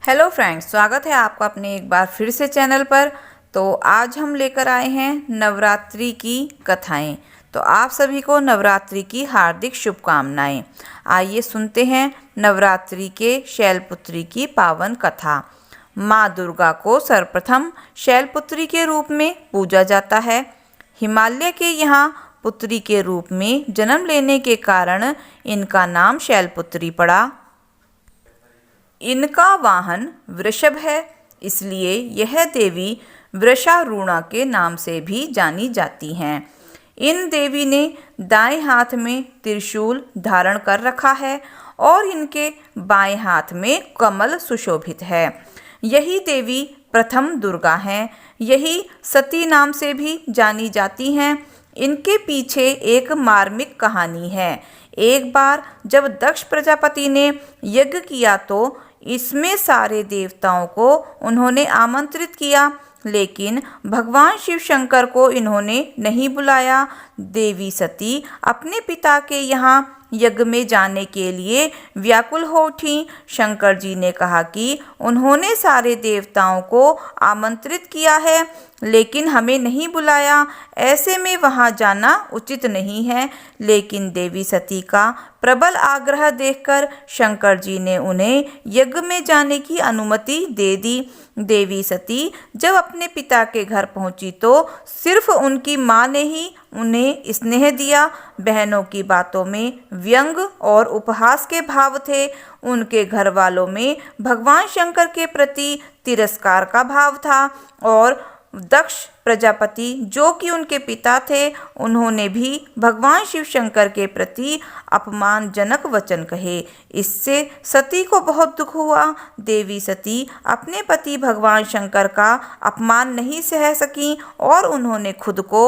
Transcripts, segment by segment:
Hello friends, स्वागत है आपका अपने एक बार फिर से चैनल पर। तो आज हम लेकर आए हैं नवरात्रि की कथाएं। तो आप सभी को नवरात्रि की हार्दिक शुभकामनाएं। आइए सुनते हैं नवरात्रि के शैलपुत्री की पावन कथा। माँ दुर्गा को सर्वप्रथम शैलपुत्री के रूप में पूजा जाता है। हिमालय के यहाँ पुत्री के रूप में जन्म लेने के कारण इनका नाम शैलपुत्री पड़ा। इनका वाहन वृषभ है, इसलिए यह देवी वृषारूढ़ा के नाम से भी जानी जाती हैं। इन देवी ने दाएं हाथ में त्रिशूल धारण कर रखा है और इनके बाएं हाथ में कमल सुशोभित है। यही देवी प्रथम दुर्गा हैं। यही सती नाम से भी जानी जाती हैं। इनके पीछे एक मार्मिक कहानी है। एक बार जब दक्ष प्रजापति ने यज्ञ किया तो इसमें सारे देवताओं को उन्होंने आमंत्रित किया, लेकिन भगवान शिव शंकर को इन्होंने नहीं बुलाया। देवी सती अपने पिता के यहाँ यज्ञ में जाने के लिए व्याकुल हो उठी। शंकर जी ने कहा कि उन्होंने सारे देवताओं को आमंत्रित किया है, लेकिन हमें नहीं बुलाया, ऐसे में वहां जाना उचित नहीं है। लेकिन देवी सती का प्रबल आग्रह देखकर शंकर जी ने उन्हें यज्ञ में जाने की अनुमति दे दी। देवी सती जब अपने पिता के घर पहुंची तो सिर्फ उनकी माँ ने ही उन्हें स्नेह दिया। बहनों की बातों में व्यंग और उपहास के भाव थे। उनके घर वालों में भगवान शंकर के प्रति तिरस्कार का भाव था और दक्ष प्रजापति जो कि उनके पिता थे, उन्होंने भी भगवान शिव शंकर के प्रति अपमानजनक वचन कहे। इससे सती को बहुत दुख हुआ। देवी सती अपने पति भगवान शंकर का अपमान नहीं सह सकी और उन्होंने खुद को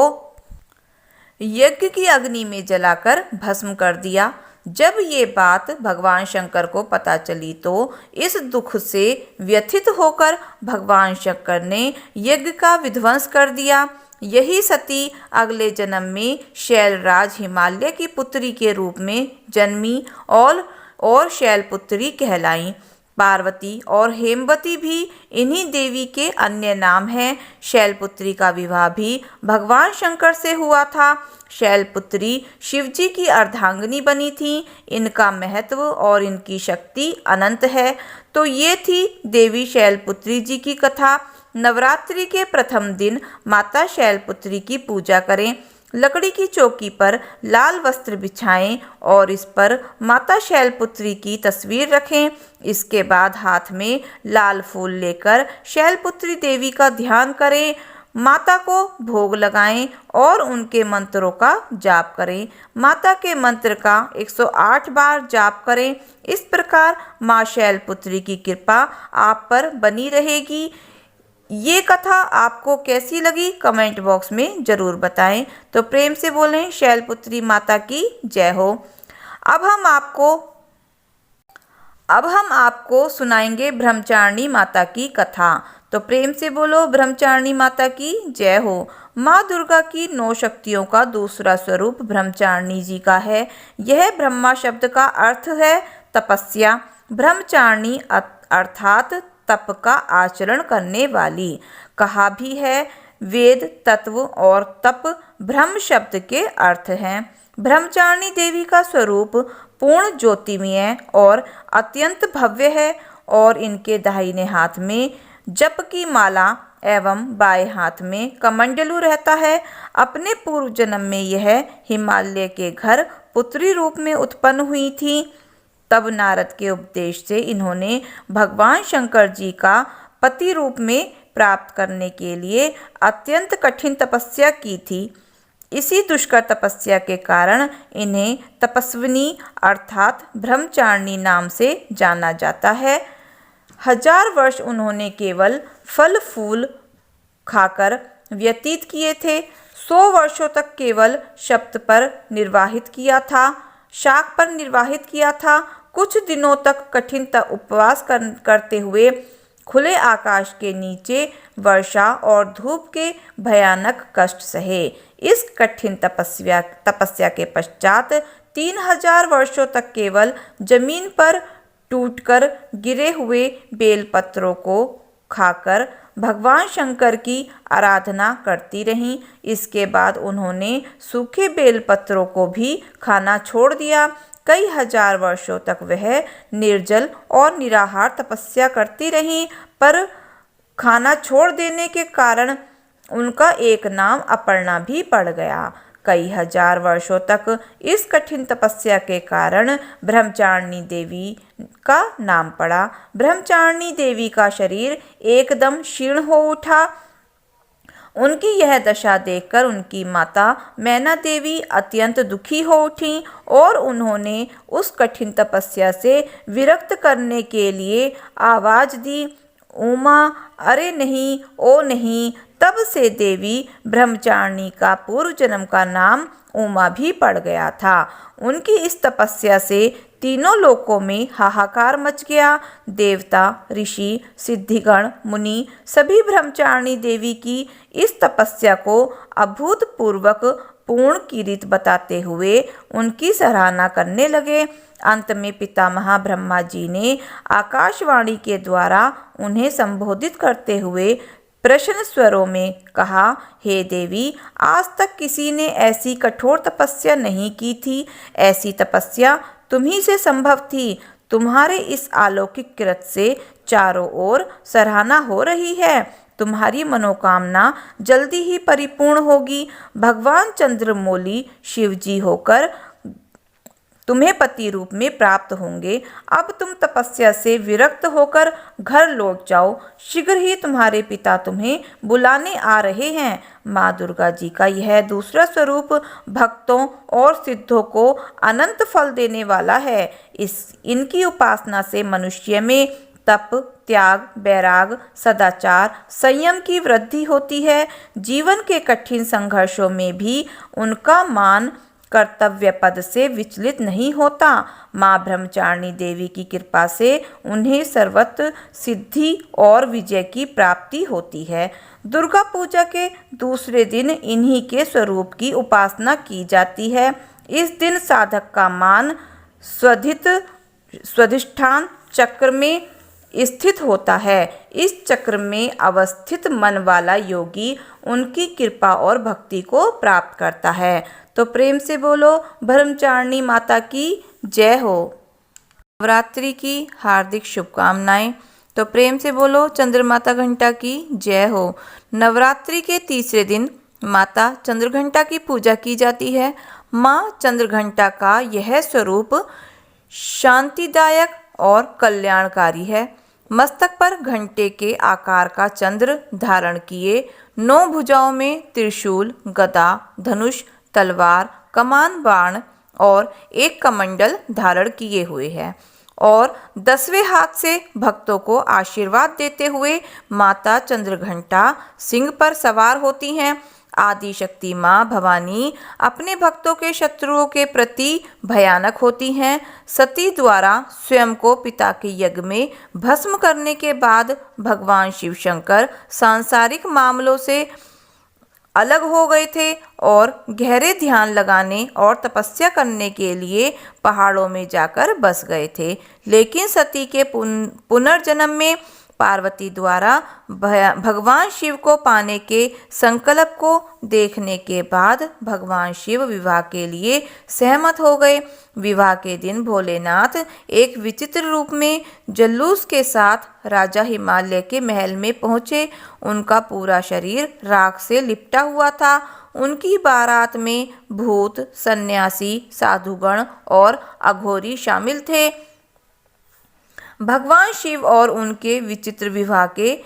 यज्ञ की अग्नि में जलाकर भस्म कर दिया। जब ये बात भगवान शंकर को पता चली तो इस दुख से व्यथित होकर भगवान शंकर ने यज्ञ का विध्वंस कर दिया। यही सती अगले जन्म में शैलराज हिमालय की पुत्री के रूप में जन्मी और शैलपुत्री कहलाई। पार्वती और हेमवती भी इन्हीं देवी के अन्य नाम हैं। शैलपुत्री का विवाह भी भगवान शंकर से हुआ था। शैलपुत्री शिवजी की अर्धांगिनी बनी थी। इनका महत्व और इनकी शक्ति अनंत है। तो ये थी देवी शैलपुत्री जी की कथा। नवरात्रि के प्रथम दिन माता शैलपुत्री की पूजा करें। लकड़ी की चौकी पर लाल वस्त्र बिछाएं और इस पर माता शैलपुत्री की तस्वीर रखें। इसके बाद हाथ में लाल फूल लेकर शैलपुत्री देवी का ध्यान करें। माता को भोग लगाएं और उनके मंत्रों का जाप करें। माता के मंत्र का 108 बार जाप करें। इस प्रकार माँ शैलपुत्री की कृपा आप पर बनी रहेगी। ये कथा आपको कैसी लगी कमेंट बॉक्स में ज़रूर बताएं। तो प्रेम से बोलें शैलपुत्री माता की जय हो। अब हम आपको सुनाएंगे ब्रह्मचारिणी माता की कथा। तो प्रेम से बोलो ब्रह्मचारिणी माता की जय हो। माँ दुर्गा की 9 शक्तियों का दूसरा स्वरूप ब्रह्मचारिणी जी का है। यह ब्रह्मा शब्द का अर्थ है तपस्या। ब्रह्मचारिणी अर्थात तप का आचरण करने वाली। कहा भी है वेद तत्व और तप ब्रह्म शब्द के अर्थ हैं। ब्रह्मचारिणी देवी का स्वरूप पूर्ण ज्योतिमय और अत्यंत भव्य है और इनके दाहिने हाथ में जप की माला एवं बाएं हाथ में कमंडलू रहता है। अपने पूर्व जन्म में यह हिमालय के घर पुत्री रूप में उत्पन्न हुई थी। तब नारद के उपदेश से इन्होंने भगवान शंकर जी का पति रूप में प्राप्त करने के लिए अत्यंत कठिन तपस्या की थी। इसी दुष्कर तपस्या के कारण इन्हें तपस्विनी अर्थात ब्रह्मचारिणी नाम से जाना जाता है। 1000 वर्ष उन्होंने केवल फल फूल खाकर व्यतीत किए थे। 100 वर्षों तक केवल शब्द पर निर्वाहित किया था, शाक पर निर्वाहित किया था। कुछ दिनों तक कठिन उपवास करते हुए खुले आकाश के नीचे वर्षा और धूप के भयानक कष्ट सहे। इस कठिन तपस्या के पश्चात 3000 वर्षों तक केवल जमीन पर टूटकर गिरे हुए बेलपत्रों को खाकर भगवान शंकर की आराधना करती रहीं। इसके बाद उन्होंने सूखे बेलपत्रों को भी खाना छोड़ दिया। कई हजार वर्षों तक वह निर्जल और निराहार तपस्या करती रहीं, पर खाना छोड़ देने के कारण उनका एक नाम अपर्णा भी पड़ गया। कई हजार वर्षों तक इस कठिन तपस्या के कारण ब्रह्मचारिणी देवी का नाम पड़ा। ब्रह्मचारिणी देवी का शरीर एकदम क्षीण हो उठा। उनकी यह दशा देखकर उनकी माता मैना देवी अत्यंत दुखी हो उठीं और उन्होंने उस कठिन तपस्या से विरक्त करने के लिए आवाज दी, उमा, अरे नहीं, ओ नहीं। तब से देवी ब्रह्मचारिणी का पूर्व जन्म का नाम उमा भी पड़ गया था। उनकी इस तपस्या से तीनों लोकों में हाहाकार मच गया। देवता, ऋषि, सिद्धिगण, मुनि सभी ब्रह्मचारिणी देवी की इस तपस्या को अभूतपूर्वक पूर्ण कीर्ति बताते हुए उनकी सराहना करने लगे। अंत में पितामह ब्रह्मा जी ने आकाशवाणी के द्वारा उन्हें संबोधित करते हुए प्रश्न स्वरों में कहा, हे देवी, आज तक किसी ने ऐसी कठोर तपस्या नहीं की थी। ऐसी तपस्या तुम्ही से संभव थी। तुम्हारे इस अलौकिक कृत्य से चारों ओर सराहना हो रही है। तुम्हारी मनोकामना जल्दी ही परिपूर्ण होगी। भगवान चंद्रमौली शिवजी होकर तुम्हें पति रूप में प्राप्त होंगे। अब तुम तपस्या से विरक्त होकर घर लौट जाओ। शीघ्र ही तुम्हारे पिता तुम्हें बुलाने आ रहे हैं। माँ दुर्गा जी का यह दूसरा स्वरूप भक्तों और सिद्धों को अनंत फल देने वाला है। इनकी उपासना से मनुष्य में तप, त्याग, वैराग, सदाचार, संयम की वृद्धि होती है। जीवन के कठिन संघर्षों में भी उनका मान कर्तव्य पद से विचलित नहीं होता। माँ ब्रह्मचारिणी देवी की कृपा से उन्हें सर्वत्र सिद्धि और विजय की प्राप्ति होती है। दुर्गा पूजा के दूसरे दिन इन्हीं के स्वरूप की उपासना की जाती है। इस दिन साधक का मान स्वाधिष्ठान चक्र में स्थित होता है। इस चक्र में अवस्थित मन वाला योगी उनकी कृपा और भक्ति को प्राप्त करता है। तो प्रेम से बोलो ब्रह्मचारिणी माता की जय हो। नवरात्रि की हार्दिक शुभकामनाएं। तो प्रेम से बोलो चंद्रमाता घंटा की जय हो। नवरात्रि के तीसरे दिन माता चंद्रघंटा की पूजा की जाती है। माँ चंद्रघंटा का यह स्वरूप शांतिदायक और कल्याणकारी है। मस्तक पर घंटे के आकार का चंद्र धारण किए, 9 भुजाओं में त्रिशूल, गदा, धनुष, तलवार, कमान, बाण और एक कमंडल धारण किए हुए है और 10वें हाथ से भक्तों को आशीर्वाद देते हुए माता चंद्रघंटा सिंह पर सवार होती हैं। आदि शक्ति माँ भवानी अपने भक्तों के शत्रुओं के प्रति भयानक होती हैं। सती द्वारा स्वयं को पिता के यज्ञ में भस्म करने के बाद भगवान शिव शंकर सांसारिक मामलों से अलग हो गए थे और गहरे ध्यान लगाने और तपस्या करने के लिए पहाड़ों में जाकर बस गए थे। लेकिन सती के पुनर्जन्म में पार्वती द्वारा भगवान शिव को पाने के संकल्प को देखने के बाद भगवान शिव विवाह के लिए सहमत हो गए। विवाह के दिन भोलेनाथ एक विचित्र रूप में जल्लूस के साथ राजा हिमालय के महल में पहुँचे। उनका पूरा शरीर राख से लिपटा हुआ था। उनकी बारात में भूत, सन्यासी, साधुगण और अघोरी शामिल थे। भगवान शिव और उनके विचित्र विवाह के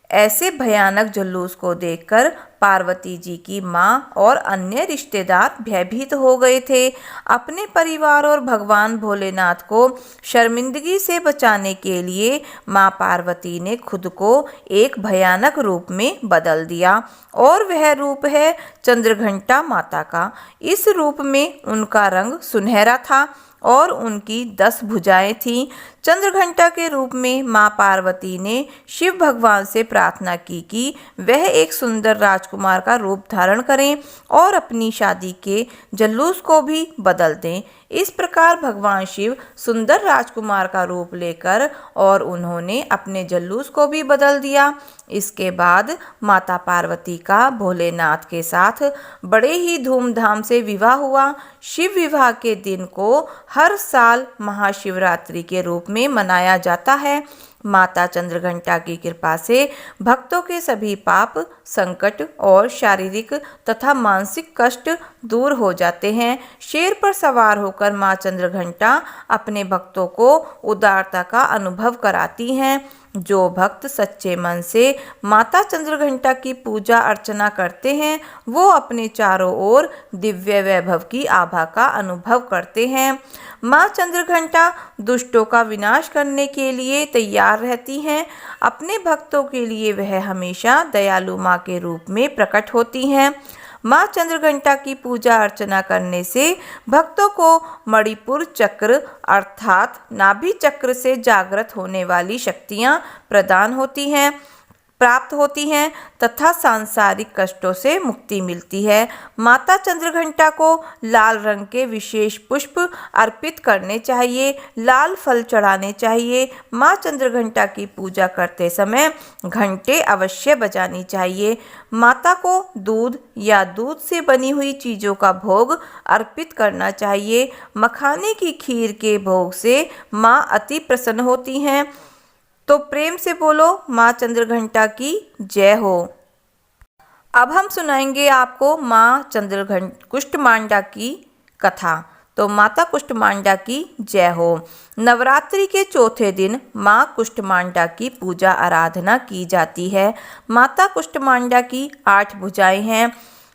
ऐसे भयानक जुलूस को देखकर पार्वती जी की माँ और अन्य रिश्तेदार भयभीत हो गए थे। अपने परिवार और भगवान भोलेनाथ को शर्मिंदगी से बचाने के लिए माँ पार्वती ने खुद को एक भयानक रूप में बदल दिया और वह रूप है चंद्रघंटा माता का। इस रूप में उनका रंग सुनहरा था और उनकी 10 भुजाएं थीं। चंद्रघंटा के रूप में मां पार्वती ने शिव भगवान से प्रार्थना की कि वह एक सुंदर राजकुमार का रूप धारण करें और अपनी शादी के जलूस को भी बदल दें। इस प्रकार भगवान शिव सुंदर राजकुमार का रूप लेकर और उन्होंने अपने जलूस को भी बदल दिया। इसके बाद माता पार्वती का भोलेनाथ के साथ बड़े ही धूमधाम से विवाह हुआ। शिव विवाह के दिन को हर साल महाशिवरात्रि के रूप में मनाया जाता है। माता चंद्रघंटा की कृपा से भक्तों के सभी पाप, संकट और शारीरिक तथा मानसिक कष्ट दूर हो जाते हैं। शेर पर सवार होकर मां चंद्रघंटा अपने भक्तों को उदारता का अनुभव कराती हैं। जो भक्त सच्चे मन से माता चंद्रघंटा की पूजा अर्चना करते हैं वो अपने चारों ओर दिव्य वैभव की आभा का अनुभव करते हैं। मां चंद्रघंटा दुष्टों का विनाश करने के लिए तैयार रहती हैं। अपने भक्तों के लिए वह हमेशा दयालु मां के रूप में प्रकट होती हैं। मां चंद्रघंटा की पूजा अर्चना करने से भक्तों को मणिपुर चक्र अर्थात नाभि चक्र से जागृत होने वाली शक्तियां प्राप्त होती हैं तथा सांसारिक कष्टों से मुक्ति मिलती है। माता चंद्रघंटा को लाल रंग के विशेष पुष्प अर्पित करने चाहिए, लाल फल चढ़ाने चाहिए। मां चंद्रघंटा की पूजा करते समय घंटे अवश्य बजानी चाहिए। माता को दूध या दूध से बनी हुई चीज़ों का भोग अर्पित करना चाहिए। मखाने की खीर के भोग से मां अति प्रसन्न होती हैं। तो प्रेम से बोलो मां चंद्रघंटा की जय हो। अब हम सुनाएंगे आपको मां कुष्ठमांडा की कथा। तो माता कुष्ठमांडा की जय हो। नवरात्रि के चौथे दिन मां कुष्ठमांडा की पूजा आराधना की जाती है। माता कुष्ठमांडा की 8 भुजाएं हैं।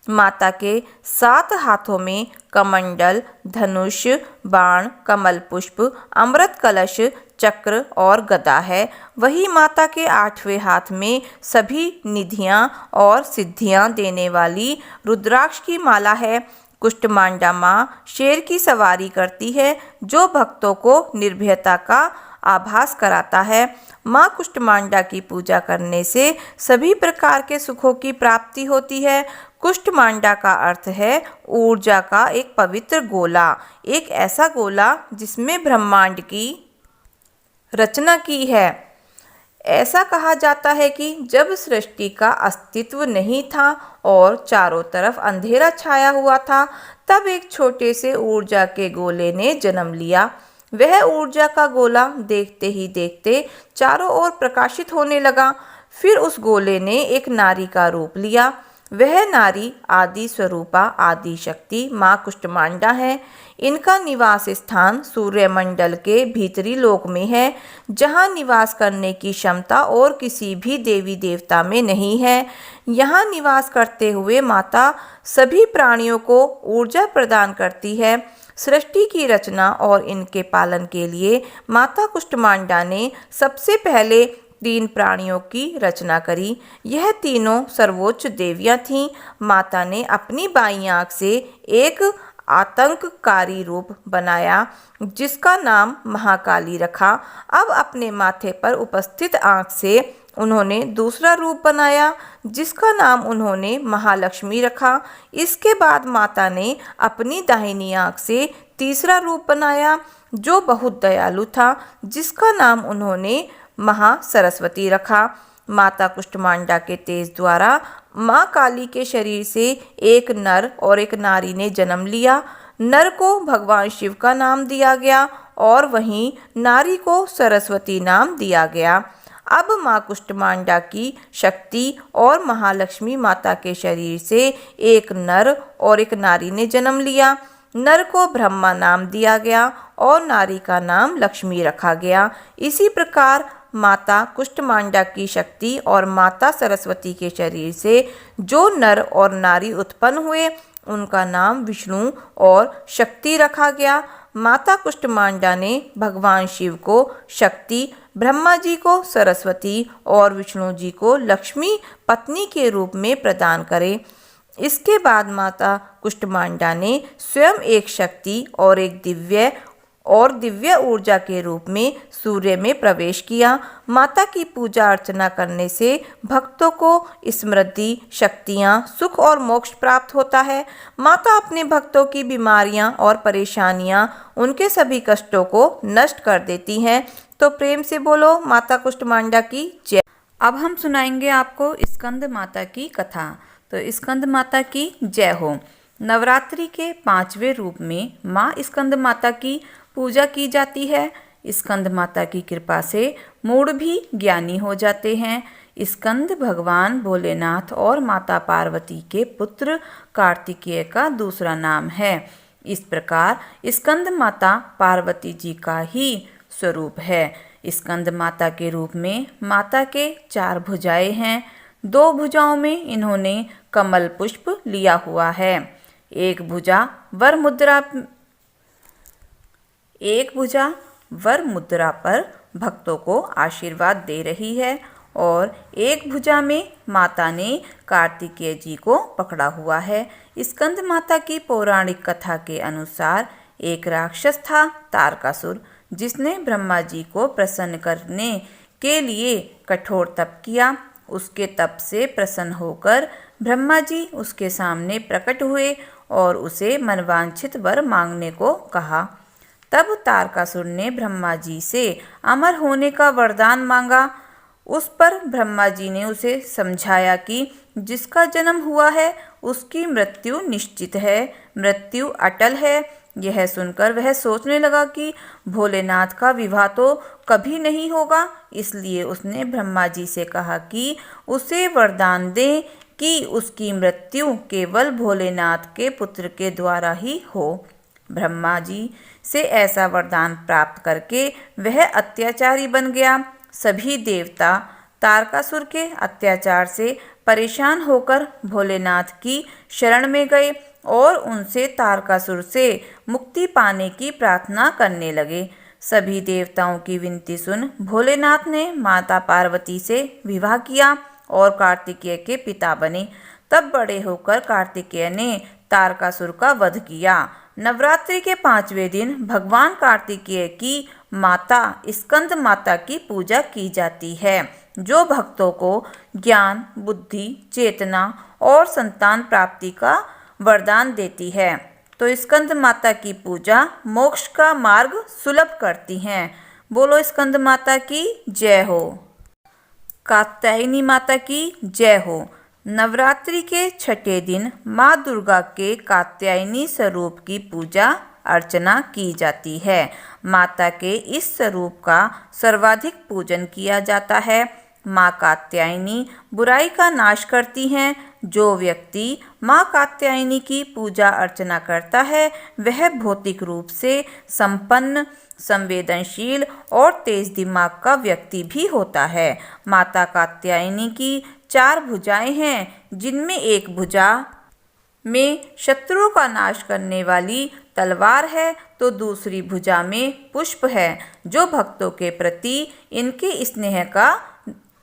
माता के 7 हाथों में कमंडल, धनुष, बाण, कमल पुष्प, अमृत कलश, चक्र और गदा है। वही माता के 8वें हाथ में सभी निधियां और सिद्धियां देने वाली रुद्राक्ष की माला है। कुष्ठमांडा मां शेर की सवारी करती है जो भक्तों को निर्भयता का आभास कराता है। मां कुष्ठमांडा की पूजा करने से सभी प्रकार के सुखों की प्राप्ति होती है। कुष्ठमांडा का अर्थ है ऊर्जा का एक पवित्र गोला, एक ऐसा गोला जिसमें ब्रह्मांड की रचना की है। ऐसा कहा जाता है कि जब सृष्टि का अस्तित्व नहीं था और चारों तरफ अंधेरा छाया हुआ था, तब एक छोटे से ऊर्जा के गोले ने जन्म लिया। वह ऊर्जा का गोला देखते ही देखते चारों ओर प्रकाशित होने लगा। फिर उस गोले ने एक नारी का रूप लिया। वह नारी आदि स्वरूपा आदि शक्ति मां कुष्ठमांडा है। इनका निवास स्थान सूर्यमंडल के भीतरी लोक में है, जहां निवास करने की क्षमता और किसी भी देवी देवता में नहीं है। यहाँ निवास करते हुए माता सभी प्राणियों को ऊर्जा प्रदान करती है। सृष्टि की रचना और इनके पालन के लिए माता कुष्ठमांडा ने सबसे पहले 3 प्राणियों की रचना करी। यह तीनों सर्वोच्च देवियां थीं। माता ने अपनी बाईं आंख से एक आतंककारी रूप बनाया जिसका नाम महाकाली रखा। अब अपने माथे पर उपस्थित आंख से उन्होंने दूसरा रूप बनाया जिसका नाम उन्होंने महालक्ष्मी रखा। इसके बाद माता ने अपनी दाहिनी आंख से तीसरा रूप बनाया जो बहुत दयालु था, जिसका नाम उन्होंने महासरस्वती रखा। माता कुष्ठमांडा के तेज द्वारा माँ काली के शरीर से एक नर और एक नारी ने जन्म लिया। नर को भगवान शिव का नाम दिया गया और वहीं नारी को सरस्वती नाम दिया गया। अब माँ कुष्ठमांडा की शक्ति और महालक्ष्मी माता के शरीर से एक नर और एक नारी ने जन्म लिया। नर को ब्रह्मा नाम दिया गया और नारी का नाम लक्ष्मी रखा गया। इसी प्रकार माता कुष्ठमांडा की शक्ति और माता सरस्वती के शरीर से जो नर और नारी उत्पन्न हुए उनका नाम विष्णु और शक्ति रखा गया। माता कुष्ठमांडा ने भगवान शिव को शक्ति, ब्रह्मा जी को सरस्वती और विष्णु जी को लक्ष्मी पत्नी के रूप में प्रदान करे। इसके बाद माता कुष्ठमांडा ने स्वयं एक शक्ति और एक दिव्य और दिव्य ऊर्जा के रूप में सूर्य में प्रवेश किया। माता की पूजा अर्चना करने से भक्तों को समृद्धि, शक्तियाँ, सुख और मोक्ष प्राप्त होता है। माता अपने भक्तों की बीमारियाँ और परेशानियाँ, उनके सभी कष्टों को नष्ट कर देती हैं। तो प्रेम से बोलो माता कुष्मांडा की जय। अब हम सुनाएंगे आपको स्कंद माता की कथा। तो स्कंद माता की जय हो। नवरात्रि के 5वें रूप में माँ स्कंद माता की पूजा की जाती है। स्कंद माता की कृपा से मूढ़ भी ज्ञानी हो जाते हैं। स्कंद भगवान भोलेनाथ और माता पार्वती के पुत्र कार्तिकेय का दूसरा नाम है। इस प्रकार स्कंद माता पार्वती जी का ही स्वरूप है। स्कंद माता के रूप में माता के 4 भुजाएं हैं। 2 भुजाओं में इन्होंने कमल पुष्प लिया हुआ है। एक भुजा वर मुद्रा पर भक्तों को आशीर्वाद दे रही है और एक भुजा में माता ने कार्तिकेय जी को पकड़ा हुआ है। स्कंद माता की पौराणिक कथा के अनुसार एक राक्षस था तारकासुर, जिसने ब्रह्मा जी को प्रसन्न करने के लिए कठोर तप किया। उसके तप से प्रसन्न होकर ब्रह्मा जी उसके सामने प्रकट हुए और उसे मनवांछित वर मांगने को कहा। तब तारकासुर ने ब्रह्मा जी से अमर होने का वरदान मांगा। उस पर ब्रह्मा जी ने उसे समझाया कि जिसका जन्म हुआ है उसकी मृत्यु निश्चित है, मृत्यु अटल है। यह सुनकर वह सोचने लगा कि भोलेनाथ का विवाह तो कभी नहीं होगा, इसलिए उसने ब्रह्मा जी से कहा कि उसे वरदान दें कि उसकी मृत्यु केवल भोलेनाथ के पुत्र के द्वारा ही हो। ब्रह्मा जी से ऐसा वरदान प्राप्त करके वह अत्याचारी बन गया। सभी देवता तारकासुर के अत्याचार से परेशान होकर भोलेनाथ की शरण में गए और उनसे तारकासुर से मुक्ति पाने की प्रार्थना करने लगे। सभी देवताओं की विनती सुन भोलेनाथ ने माता पार्वती से विवाह किया और कार्तिकेय के पिता बने। तब बड़े होकर कार्तिकेय ने तारकासुर का वध किया। नवरात्रि के 5वें दिन भगवान कार्तिकेय की माता स्कंद माता की पूजा की जाती है, जो भक्तों को ज्ञान, बुद्धि, चेतना और संतान प्राप्ति का वरदान देती है। तो स्कंद माता की पूजा मोक्ष का मार्ग सुलभ करती हैं। बोलो स्कंद माता की जय हो। कात्यायनी माता की जय हो। नवरात्रि के 6ठे दिन माँ दुर्गा के कात्यायनी स्वरूप की पूजा अर्चना की जाती है। माता के इस स्वरूप का सर्वाधिक पूजन किया जाता है। माँ कात्यायनी बुराई का नाश करती हैं। जो व्यक्ति माँ कात्यायनी की पूजा अर्चना करता है वह भौतिक रूप से संपन्न, संवेदनशील और तेज दिमाग का व्यक्ति भी होता है। माता कात्यायनी की 4 भुजाएं हैं, जिनमें एक भुजा में शत्रुओं का नाश करने वाली तलवार है, तो दूसरी भुजा में पुष्प है, जो भक्तों के प्रति इनके स्नेह का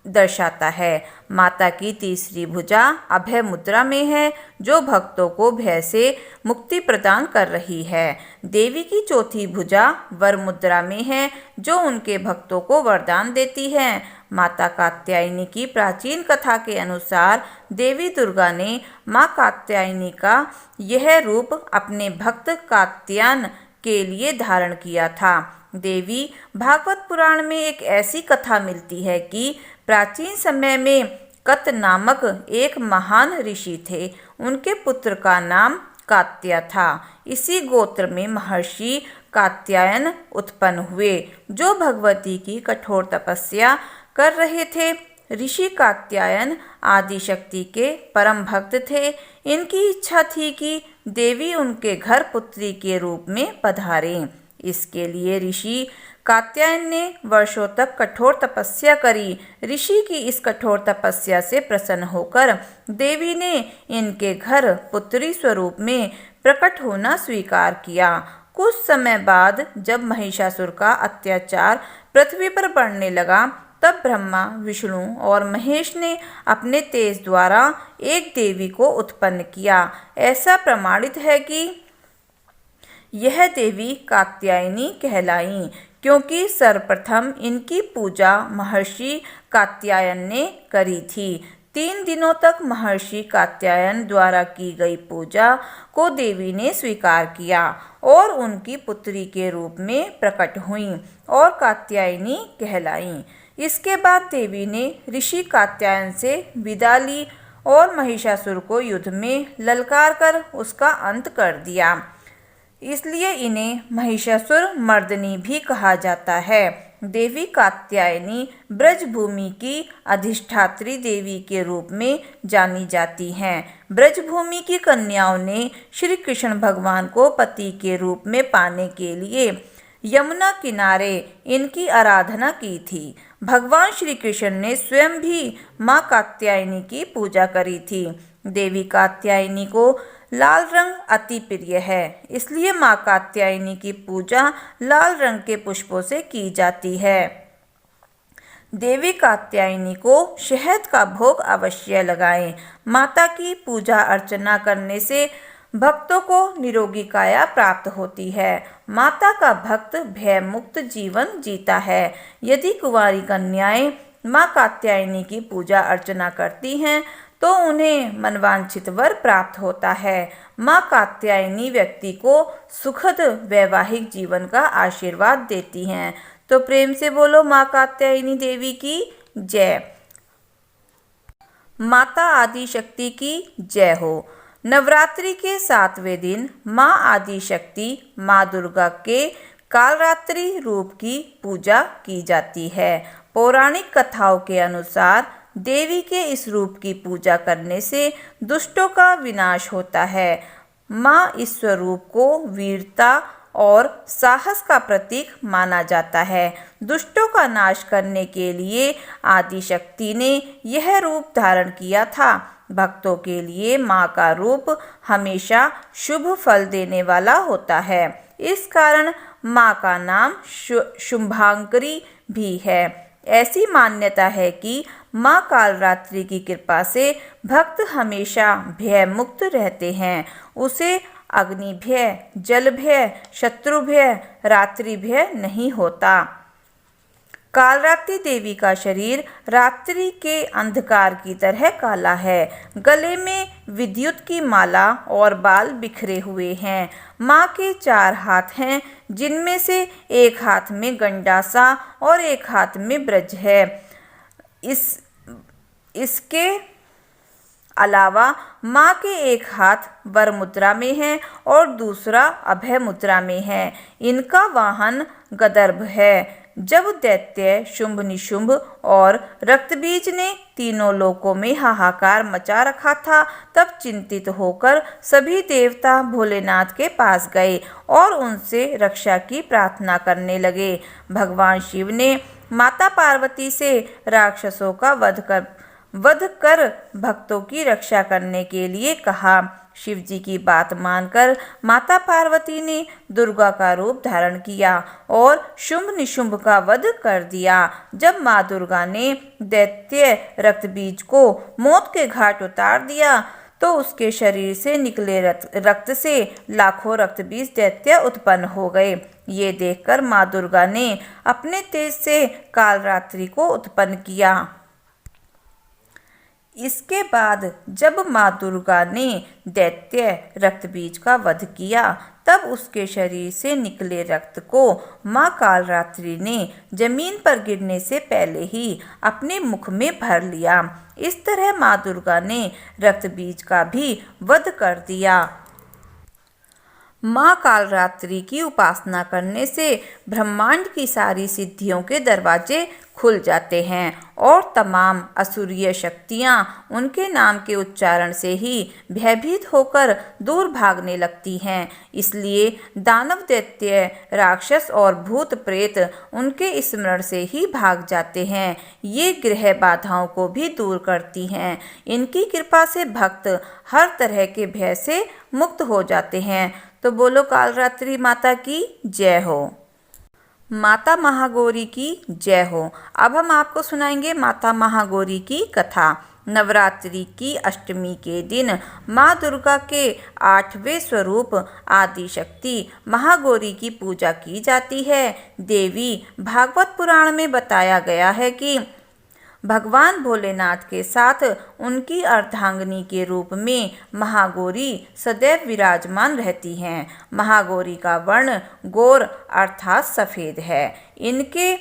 दर्शाता है। माता की तीसरी भुजा अभय मुद्रा में है, जो भक्तों को भय से मुक्ति प्रदान कर रही है। देवी की चौथी भुजा वर मुद्रा में है, जो उनके भक्तों को वरदान देती है। माता कात्यायनी की प्राचीन कथा के अनुसार देवी दुर्गा ने माँ कात्यायनी का यह रूप अपने भक्त कात्यायन के लिए धारण किया था। देवी भागवत पुराण में एक ऐसी कथा मिलती है कि प्राचीन समय में कत नामक एक महान ऋषि थे। उनके पुत्र का नाम कात्या था। इसी गोत्र में महर्षि कात्यायन उत्पन्न हुए, जो भगवती की कठोर तपस्या कर रहे थे। ऋषि कात्यायन आदिशक्ति के परम भक्त थे। इनकी इच्छा थी कि देवी उनके घर पुत्री के रूप में पधारें। इसके लिए ऋषि कात्यायन ने वर्षों तक कठोर तपस्या करी। ऋषि की इस कठोर तपस्या से प्रसन्न होकर देवी ने इनके घर पुत्री स्वरूप में प्रकट होना स्वीकार किया। कुछ समय बाद जब महिषासुर का अत्याचार पृथ्वी पर बढ़ने लगा, तब ब्रह्मा, विष्णु और महेश ने अपने तेज द्वारा एक देवी को उत्पन्न किया। ऐसा प्रमाणित है कि यह देवी कात्यायनी कहलाईं क्योंकि सर्वप्रथम इनकी पूजा महर्षि कात्यायन ने करी थी। 3 दिनों तक महर्षि कात्यायन द्वारा की गई पूजा को देवी ने स्वीकार किया और उनकी पुत्री के रूप में प्रकट हुईं और कात्यायनी कहलाईं। इसके बाद देवी ने ऋषि कात्यायन से विदा ली और महिषासुर को युद्ध में ललकार कर उसका अंत कर दिया। इसलिए इन्हें महिषासुर मर्दनी भी कहा जाता है। देवी कात्यायनी ब्रजभूमि की अधिष्ठात्री देवी के रूप में जानी जाती हैं। ब्रजभूमि की कन्याओं ने श्री कृष्ण भगवान को पति के रूप में पाने के लिए यमुना किनारे इनकी आराधना की थी। भगवान श्री कृष्ण ने स्वयं भी माँ कात्यायनी की पूजा करी थी। देवी कात्यायनी को लाल रंग अति प्रिय है, इसलिए माँ कात्यायनी की पूजा लाल रंग के पुष्पों से की जाती है। देवी कात्यायनी को शहद का भोग अवश्य लगाएं। माता की पूजा अर्चना करने से भक्तों को निरोगी काया प्राप्त होती है। माता का भक्त भय मुक्त जीवन जीता है। यदि कुंवारी कन्याएं माँ कात्यायनी की पूजा अर्चना करती हैं तो उन्हें मनवांछित वर प्राप्त होता है। माँ कात्यायनी व्यक्ति को सुखद वैवाहिक जीवन का आशीर्वाद देती हैं। तो प्रेम से बोलो माँ कात्यायनी देवी की जय। माता आदि शक्ति की जय हो। नवरात्रि के 7वें दिन माँ आदि शक्ति माँ दुर्गा के कालरात्रि रूप की पूजा की जाती है। पौराणिक कथाओं के अनुसार देवी के इस रूप की पूजा करने से दुष्टों का विनाश होता है। माँ इस स्वरूप को वीरता और साहस का प्रतीक माना जाता है। दुष्टों का नाश करने के लिए आदि शक्ति ने यह रूप धारण किया था। भक्तों के लिए माँ का रूप हमेशा शुभ फल देने वाला होता है। इस कारण माँ का नाम शुभांकरी भी है। ऐसी मान्यता है कि माँ कालरात्रि की कृपा से भक्त हमेशा भय मुक्त रहते हैं। उसे अग्नि भय, जल भय, शत्रु भय, रात्रि भय नहीं होता। कालरात्रि देवी का शरीर रात्रि के अंधकार की तरह काला है। गले में विद्युत की माला और बाल बिखरे हुए हैं। माँ के 4 हाथ हैं, जिनमें से एक हाथ में गंडासा और एक हाथ में ब्रज है। इसके अलावा माँ के एक हाथ वर मुद्रा में है और दूसरा अभय मुद्रा में है। इनका वाहन गदर्भ है। जब दैत्य शुंभ निशुंभ और रक्तबीज ने तीनों लोकों में हाहाकार मचा रखा था, तब चिंतित होकर सभी देवता भोलेनाथ के पास गए और उनसे रक्षा की प्रार्थना करने लगे। भगवान शिव ने माता पार्वती से राक्षसों का वध कर भक्तों की रक्षा करने के लिए कहा। शिव जी की बात मानकर माता पार्वती ने दुर्गा का रूप धारण किया और शुंभ निशुंभ का वध कर दिया। जब माँ दुर्गा ने दैत्य रक्तबीज को मौत के घाट उतार दिया तो उसके शरीर से निकले रक्त से लाखों रक्तबीज दैत्य उत्पन्न हो गए। ये देखकर माँ दुर्गा ने अपने तेज से कालरात्रि को उत्पन्न किया। इसके बाद जब माँ दुर्गा ने दैत्य रक्तबीज का वध किया, तब उसके शरीर से निकले रक्त को माँ कालरात्रि ने जमीन पर गिरने से पहले ही अपने मुख में भर लिया। इस तरह माँ दुर्गा ने रक्तबीज का भी वध कर दिया। माँ कालरात्रि की उपासना करने से ब्रह्मांड की सारी सिद्धियों के दरवाजे खुल जाते हैं और तमाम असुरीय शक्तियाँ उनके नाम के उच्चारण से ही भयभीत होकर दूर भागने लगती हैं। इसलिए दानव दैत्य राक्षस और भूत प्रेत उनके स्मरण से ही भाग जाते हैं। ये ग्रह बाधाओं को भी दूर करती हैं। इनकी कृपा से भक्त हर तरह के भय से मुक्त हो जाते हैं। तो बोलो कालरात्रि माता की जय हो। माता महागौरी की जय हो। अब हम आपको सुनाएंगे माता महागौरी की कथा। नवरात्रि की अष्टमी के दिन माँ दुर्गा के 8वें स्वरूप आदि शक्ति महागौरी की पूजा की जाती है। देवी भागवत पुराण में बताया गया है कि भगवान भोलेनाथ के साथ उनकी अर्धांगिनी के रूप में महागौरी सदैव विराजमान रहती हैं। महागौरी का वर्ण गौर अर्थात सफ़ेद है। इनके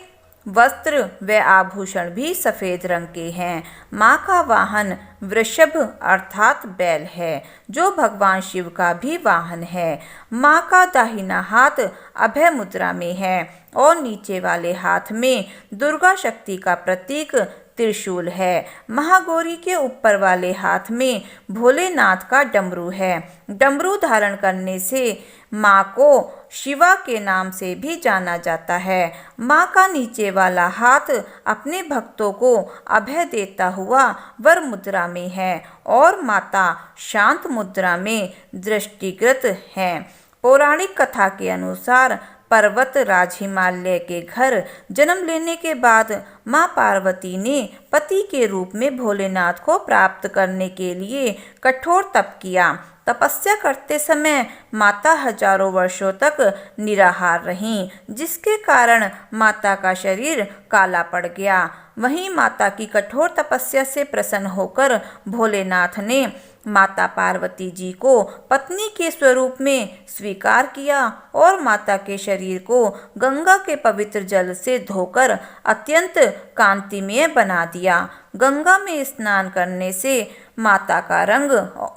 वस्त्र व आभूषण भी सफ़ेद रंग के हैं। माँ का वाहन वृषभ अर्थात बैल है, जो भगवान शिव का भी वाहन है। माँ का दाहिना हाथ अभय मुद्रा में है और नीचे वाले हाथ में दुर्गा शक्ति का प्रतीक त्रिशूल है। महागौरी के ऊपर वाले हाथ में भोलेनाथ का डमरू है। डमरू धारण करने से माँ को शिवा के नाम से भी जाना जाता है। माँ का नीचे वाला हाथ अपने भक्तों को अभय देता हुआ वर मुद्रा में है और माता शांत मुद्रा में दृष्टिगत है। पौराणिक कथा के अनुसार पर्वत राज हिमालय के घर जन्म लेने के बाद माँ पार्वती ने पति के रूप में भोलेनाथ को प्राप्त करने के लिए कठोर तप किया। तपस्या करते समय माता हजारों वर्षों तक निराहार रहीं, जिसके कारण माता का शरीर काला पड़ गया। वहीं माता की कठोर तपस्या से प्रसन्न होकर भोलेनाथ ने माता पार्वती जी को पत्नी के स्वरूप में स्वीकार किया और माता के शरीर को गंगा के पवित्र जल से धोकर अत्यंत कांतिमय बना दिया। गंगा में स्नान करने से माता का रंग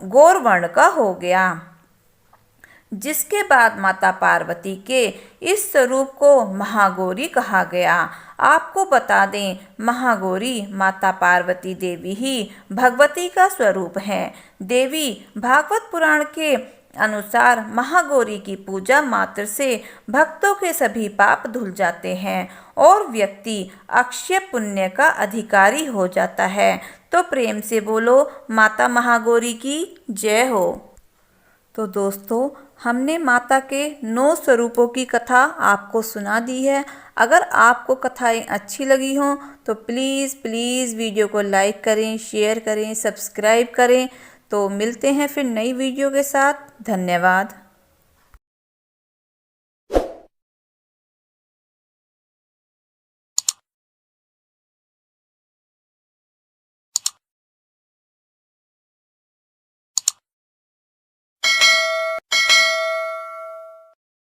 गौर वर्ण का हो गया, जिसके बाद माता पार्वती के इस स्वरूप को महागौरी कहा गया। आपको बता दें, महागौरी माता पार्वती देवी ही भगवती का स्वरूप है। देवी भागवत पुराण के अनुसार महागौरी की पूजा मात्र से भक्तों के सभी पाप धुल जाते हैं और व्यक्ति अक्षय पुण्य का अधिकारी हो जाता है। तो प्रेम से बोलो माता महागौरी की जय हो। तो दोस्तों, हमने माता के 9 स्वरूपों की कथा आपको सुना दी है। अगर आपको कथाएं अच्छी लगी हों तो प्लीज़ वीडियो को लाइक करें, शेयर करें, सब्सक्राइब करें। तो मिलते हैं फिर नई वीडियो के साथ। धन्यवाद।